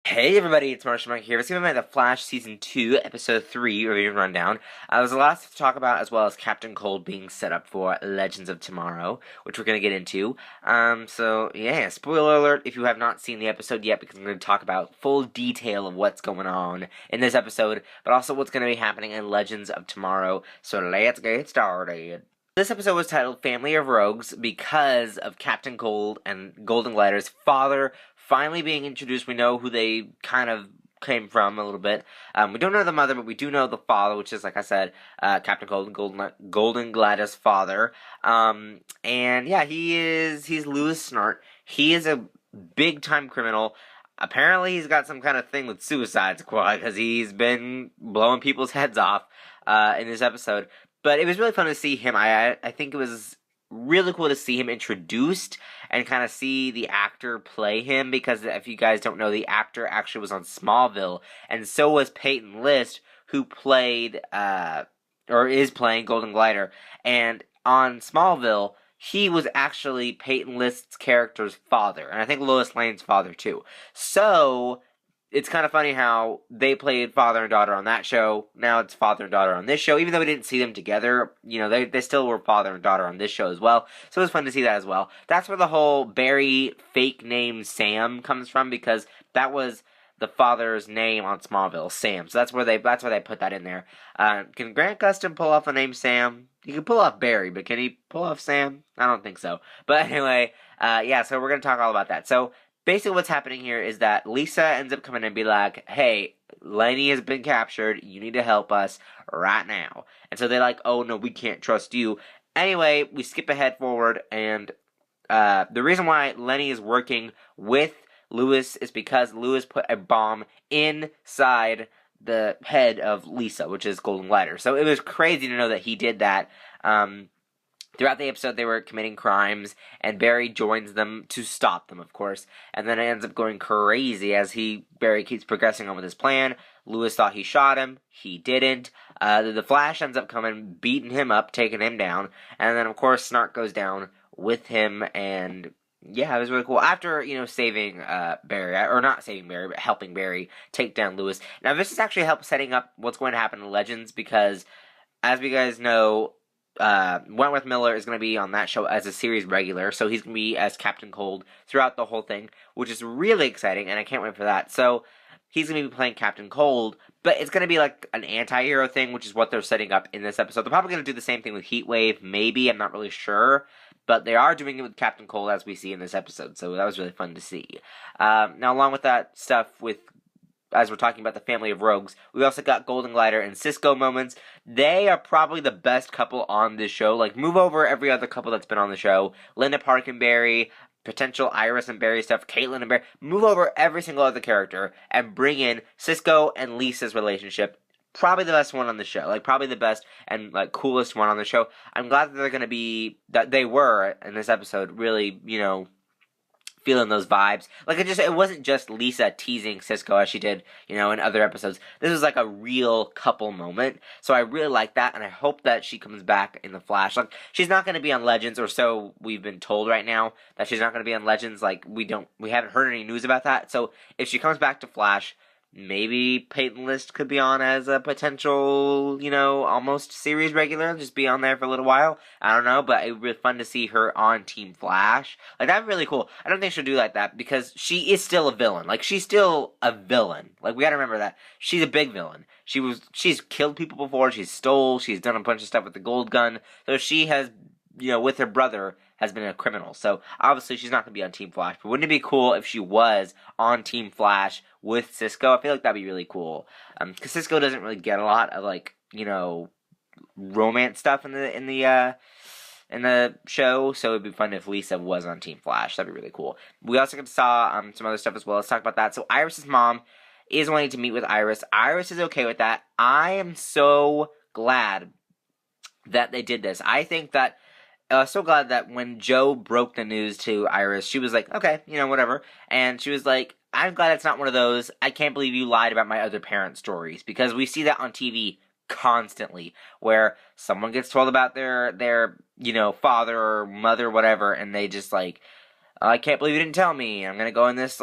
Hey everybody, it's Marshall Mike here. Let's give me the Flash Season 2, Episode 3 review rundown. There's a lot to talk about, as well as Captain Cold being set up for Legends of Tomorrow, which we're going to get into. Yeah, spoiler alert if you have not seen the episode yet, because I'm going to talk about full detail of what's going on in this episode, but also what's going to be happening in Legends of Tomorrow. So let's get started. This episode was titled Family of Rogues because of Captain Cold and Golden Glider's father finally being introduced. We know who they kind of came from a little bit. We don't know the mother, but we do know the father, which is, like I said, Captain Cold and Golden Glider's father. And yeah, he's Lewis Snart. He is a big time criminal. Apparently, he's got some kind of thing with Suicide Squad because he's been blowing people's heads off in this episode. But it was really fun to see him. I think it was really cool to see him introduced and kind of see the actor play him, because if you guys don't know, the actor actually was on Smallville, and so was Peyton List, who played or is playing Golden Glider. And on Smallville, he was actually Peyton List's character's father, and I think Lois Lane's father too. So it's kind of funny how they played father and daughter on that show. Now it's father and daughter on this show. Even though we didn't see them together, they still were father and daughter on this show as well. So it was fun to see that as well. That's where the whole Barry fake name Sam comes from, because that was the father's name on Smallville, Sam. So that's where they put that in there. Can Grant Gustin pull off the name Sam? He can pull off Barry, but can he pull off Sam? I don't think so. But anyway, yeah, so we're going to talk all about that. So basically what's happening here is that Lisa ends up coming and be like, hey, Lenny has been captured, you need to help us right now. And so they're like, oh no, we can't trust you. Anyway, we skip ahead forward, and the reason why Lenny is working with Lewis is because Lewis put a bomb inside the head of Lisa, which is Golden Glider. So it was crazy to know that he did that. Throughout the episode, they were committing crimes, and Barry joins them to stop them, of course. And then it ends up going crazy as Barry keeps progressing on with his plan. Lewis thought he shot him. He didn't. The Flash ends up coming, beating him up, taking him down. And then, of course, Snart goes down with him, and yeah, it was really cool. After, saving Barry, or not saving Barry, but helping Barry take down Lewis. Now, this has actually helped setting up what's going to happen in Legends, because, as we guys know, Wentworth Miller is going to be on that show as a series regular, so he's going to be as Captain Cold throughout the whole thing, which is really exciting, and I can't wait for that. So he's going to be playing Captain Cold, but it's going to be like an anti-hero thing, which is what they're setting up in this episode. They're probably going to do the same thing with Heatwave, maybe, I'm not really sure, but they are doing it with Captain Cold, as we see in this episode, so that was really fun to see. Now, along with that stuff as we're talking about the family of rogues, we also got Golden Glider and Cisco moments. They are probably the best couple on this show. Like, move over every other couple that's been on the show. Linda Park and Barry, potential Iris and Barry stuff, Caitlin and Barry. Move over every single other character and bring in Cisco and Lisa's relationship. Probably the best one on the show. Like, probably the best and, coolest one on the show. I'm glad that they're going to be, that they were, in this episode, really, feeling those vibes. Like, it wasn't just Lisa teasing Cisco as she did, in other episodes. This was like a real couple moment. So I really like that, and I hope that she comes back in the Flash. Like, she's not going to be on Legends, or so we've been told right now, that she's not going to be on Legends. Like, we haven't heard any news about that. So if she comes back to Flash, maybe Peyton List could be on as a potential, almost series regular, just be on there for a little while. I don't know, but it would be fun to see her on Team Flash. Like, that'd be really cool. I don't think she'll do like that, because she is still a villain. Like, she's still a villain. Like, we gotta remember that. She's a big villain. She's killed people before, she's done a bunch of stuff with the gold gun, so she has, with her brother, has been a criminal. So, obviously, she's not going to be on Team Flash. But wouldn't it be cool if she was on Team Flash with Cisco? I feel like that'd be really cool. Because Cisco doesn't really get a lot of, romance stuff in the show. So, it'd be fun if Lisa was on Team Flash. That'd be really cool. We also saw some other stuff as well. Let's talk about that. So, Iris's mom is wanting to meet with Iris. Iris is okay with that. I am so glad that they did this. I think that so glad that when Joe broke the news to Iris, she was like, okay, whatever. And she was like, I'm glad it's not one of those, I can't believe you lied about my other parent stories. Because we see that on TV constantly, where someone gets told about their father or mother or whatever, and they just I can't believe you didn't tell me. I'm gonna go in this,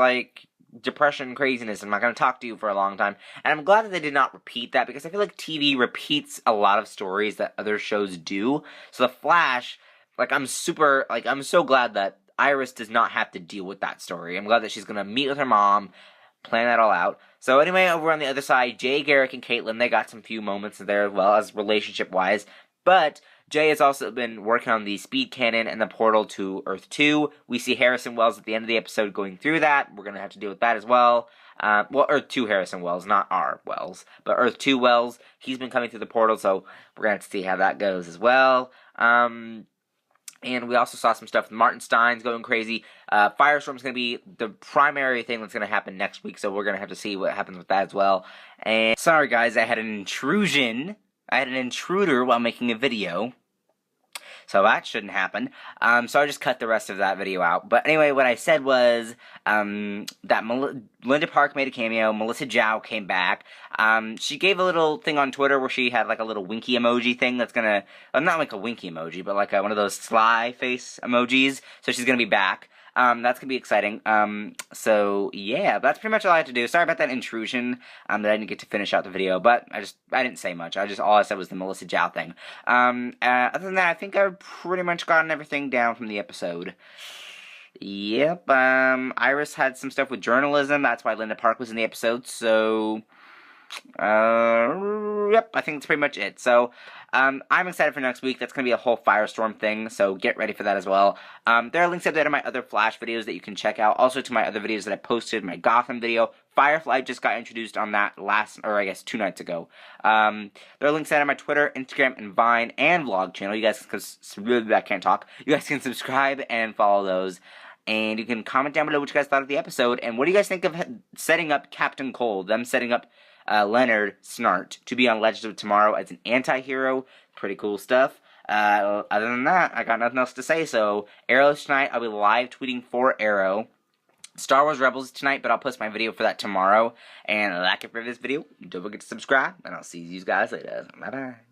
depression, craziness. I'm not going to talk to you for a long time. And I'm glad that they did not repeat that, because I feel like TV repeats a lot of stories that other shows do. So The Flash, like, I'm so glad that Iris does not have to deal with that story. I'm glad that she's going to meet with her mom, plan that all out. So anyway, over on the other side, Jay, Garrick, and Caitlin, they got some few moments there as well as relationship-wise. But Jay has also been working on the speed cannon and the portal to Earth 2. We see Harrison Wells at the end of the episode going through that. We're going to have to deal with that as well. Well, Earth 2 Harrison Wells, not our Wells, but Earth 2 Wells. He's been coming through the portal, so we're going to have to see how that goes as well. And we also saw some stuff with Martin Stein's going crazy. Firestorm's going to be the primary thing that's going to happen next week, so we're going to have to see what happens with that as well. And sorry guys, I had an intrusion. I had an intruder while making a video. So that shouldn't happen. So I just cut the rest of that video out. But anyway, what I said was that Linda Park made a cameo. Melissa Zhao came back. She gave a little thing on Twitter where she had like a little winky emoji thing that's gonna... not like a winky emoji, but like one of those sly face emojis. So she's gonna be back. That's gonna be exciting. So yeah, that's pretty much all I had to do. Sorry about that intrusion, that I didn't get to finish out the video, but I didn't say much. All I said was the Melissa Zhao thing. Other than that, I think I've pretty much gotten everything down from the episode. Yep, Iris had some stuff with journalism. That's why Linda Park was in the episode, so... yep, I think that's pretty much it. So, I'm excited for next week. That's going to be a whole Firestorm thing, so get ready for that as well. There are links up there to my other Flash videos that you can check out. Also to my other videos that I posted, my Gotham video. Firefly just got introduced on that 2 nights ago. There are links there on my Twitter, Instagram, and Vine, and vlog channel. You guys can, I can't talk. You guys can subscribe and follow those. And you can comment down below what you guys thought of the episode, and what do you guys think of setting up Captain Cold, them setting up Leonard Snart to be on Legends of Tomorrow as an anti-hero. Pretty cool stuff. Other than that, I got nothing else to say. So, Arrow tonight, I'll be live tweeting for Arrow. Star Wars Rebels tonight, but I'll post my video for that tomorrow. And like it for this video. Don't forget to subscribe, and I'll see you guys later. Bye-bye.